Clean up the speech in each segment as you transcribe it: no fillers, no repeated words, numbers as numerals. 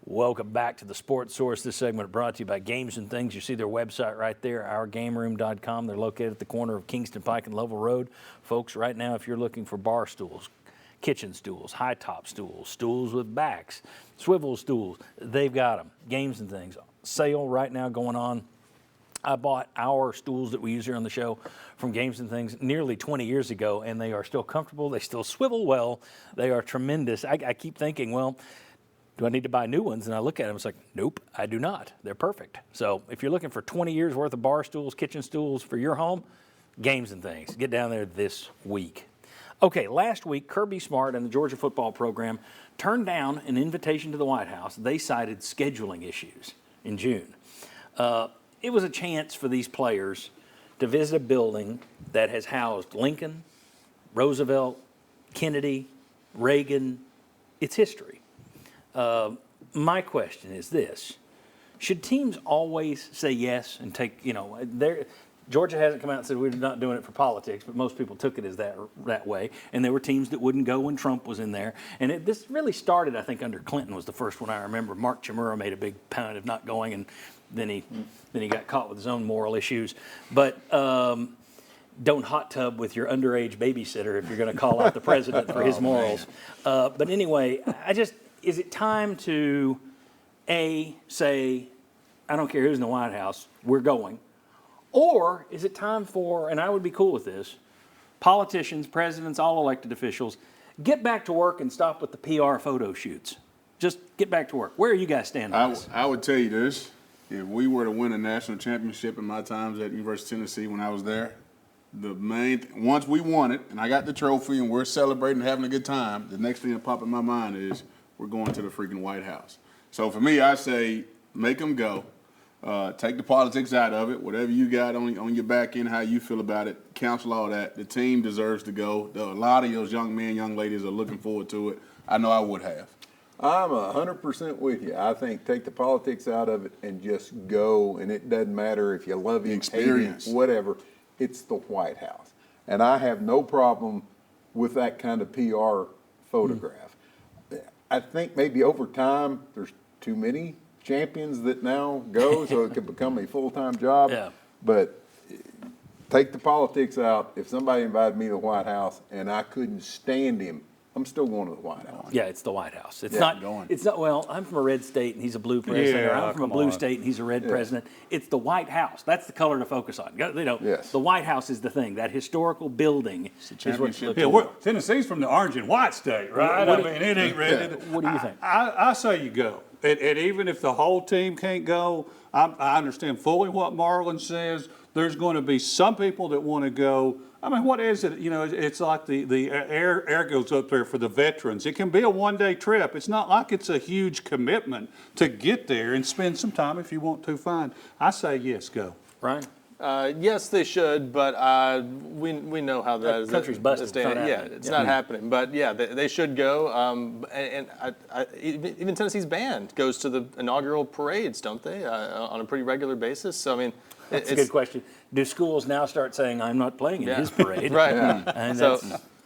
Welcome back to the Sports Source. This segment brought to you by Games and Things. You see their website right there, ourgameroom.com. They're located at the corner of Kingston Pike and Lovell Road. Folks, right now, if you're looking for bar stools, kitchen stools, high top stools, stools with backs, swivel stools, they've got them. Games and Things. Sale right now going on. I bought our stools that we use here on the show from Games and Things nearly 20 years ago, and they are still comfortable. They still swivel well. They are tremendous. I keep thinking, well, do I need to buy new ones? And I look at them, it's like, nope, I do not. They're perfect. So if you're looking for 20 years worth of bar stools, kitchen stools for your home, Games and Things. Get down there this week. Okay, last week, Kirby Smart and the Georgia football program turned down an invitation to the White House. They cited scheduling issues in June. It was a chance for these players to visit a building that has housed Lincoln, Roosevelt, Kennedy, Reagan. It's history. My question is this. Should teams always say yes and take, Georgia hasn't come out and said we're not doing it for politics, but most people took it as that way. And there were teams that wouldn't go when Trump was in there. And this really started, I think, under Clinton was the first one I remember. Mark Chmura made a big point of not going, and then he got caught with his own moral issues. But don't hot tub with your underage babysitter if you're going to call out the president for his morals. But anyway, is it time to, say, I don't care who's in the White House, we're going? Or is it time for, and I would be cool with this, politicians, presidents, all elected officials, get back to work and stop with the PR photo shoots? Just get back to work. Where are you guys standing on this? I would tell you this. If we were to win a national championship in my times at University of Tennessee when I was there, once we won it and I got the trophy and we're celebrating and having a good time, the next thing that popped in my mind is we're going to the freaking White House. So for me, I say make them go. Take the politics out of it. Whatever you got on your back end, how you feel about it, cancel all that. The team deserves to go. A lot of those young men, young ladies are looking forward to it. I know I would have. I'm 100% with you. I think take the politics out of it and just go. And it doesn't matter if you love him, hate him, whatever. It's the White House. And I have no problem with that kind of PR photograph. I think maybe over time there's too many champions that now go, so it could become a full-time job. Yeah. But take the politics out. If somebody invited me to the White House and I couldn't stand him, I'm still going to the White House. Yeah, it's the White House. It's not. Well, I'm from a red state and he's a blue president. Yeah, or I'm from a blue state and he's a red president. It's the White House. That's the color to focus on. Yes. The White House is the thing. That historical building is what you look at. Tennessee's from the orange and white state, right? It ain't red. What do you think? I say you go. And even if the whole team can't go, I understand fully what Marlon says. There's going to be some people that want to go. I mean, what is it? It's like the air goes up there for the veterans. It can be a one-day trip. It's not like it's a huge commitment to get there and spend some time if you want to. Fine. I say yes, go. Ryan? Yes, they should, but we know how that is. Country's busted. It's not happening. But yeah, they should go. And even Tennessee's band goes to the inaugural parades, don't they, on a pretty regular basis? So I mean, That's a good question. Do schools now start saying, I'm not playing in his parade? Right. And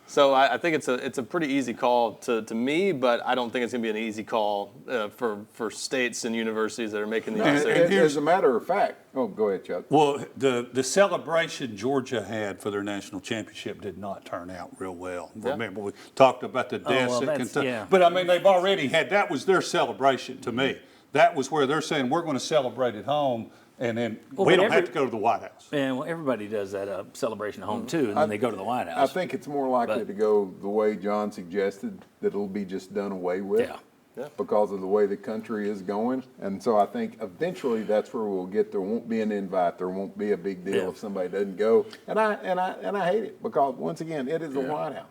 so I think it's a pretty easy call to me, but I don't think it's going to be an easy call for states and universities that are making these decisions. And as a matter of fact, go ahead, Chuck. Well, the celebration Georgia had for their national championship did not turn out real well. Yeah. Remember, we talked about the deaths at Kentucky. Yeah. But, I mean, they've already had – that was their celebration to me. That was where they're saying we're going to celebrate at home, and then we don't have to go to the White House. Yeah, well, everybody does that celebration at home, too, and then they go to the White House. I think it's more likely to go the way John suggested, that it'll be just done away with. Yeah. Because of the way the country is going. And so I think eventually that's where we'll get. There won't be an invite. There won't be a big deal if somebody doesn't go. And I hate it because, once again, it is the White House.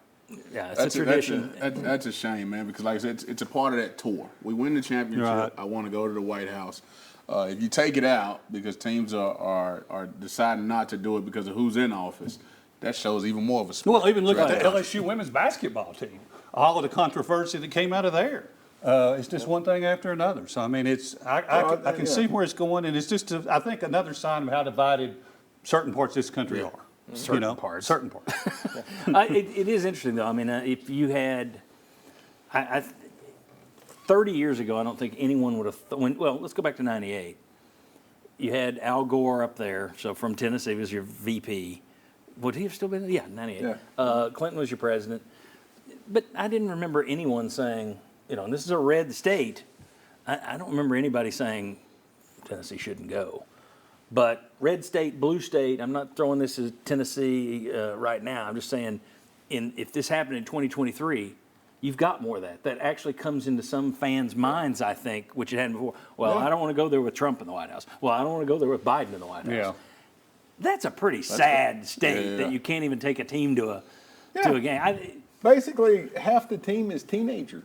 Yeah, it's a tradition. That's a shame, man, because like I said, it's a part of that tour. We win the championship. Right. I want to go to the White House. If you take it out because teams are deciding not to do it because of who's in office, that shows even more of a split. Well, even look at the LSU women's basketball team. All of the controversy that came out of there. It's just one thing after another. So, I mean, I can see where it's going, and it's just, I think, another sign of how divided certain parts of this country are. Certain parts. Certain parts. It is interesting, though. I mean, if you had, 30 years ago, I don't think anyone would have, well, let's go back to 98. You had Al Gore up there, so from Tennessee was your VP. Would he have still been? Yeah, 98. Yeah. Clinton was your president. But I didn't remember anyone saying, and this is a red state. I don't remember anybody saying Tennessee shouldn't go. But red state, blue state, I'm not throwing this as Tennessee right now. I'm just saying if this happened in 2023, you've got more of that. That actually comes into some fans' minds, I think, which it hadn't before. Well, I don't want to go there with Trump in the White House. Well, I don't want to go there with Biden in the White House. Yeah. That's a pretty sad state that you can't even take a team to a game. Basically, half the team is teenagers.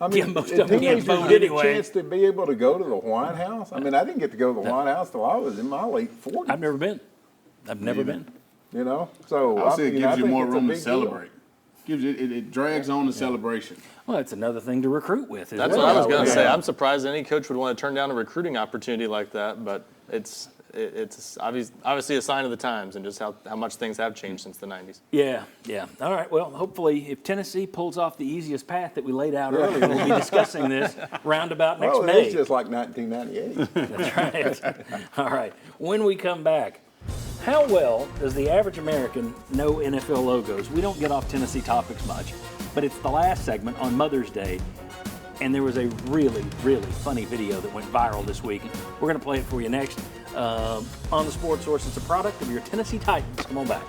I mean, most of them can't teenagers vote get anyway. a chance to be able to go to the White House. I mean, I didn't get to go to the White House till I was in my late 40s. I've never been. I've never been. So I'll say it gives you think more it's a room to big deal. celebrate. It drags on the celebration. Well, it's another thing to recruit with. That's well. what I was going to say. Yeah. I'm surprised any coach would want to turn down a recruiting opportunity like that, but it's obviously a sign of the times and just how much things have changed since the 90s. Yeah. All right. Well, hopefully, if Tennessee pulls off the easiest path that we laid out earlier, we'll be discussing this roundabout next Well, May. it's just like 1998. That's right. All right. When we come back, how well does the average American know NFL logos? We don't get off Tennessee topics much, but it's the last segment on Mother's Day, and there was a really, really funny video that went viral this week. We're going to play it for you next on the Sports Source. It's a product of your Tennessee Titans. Come on back.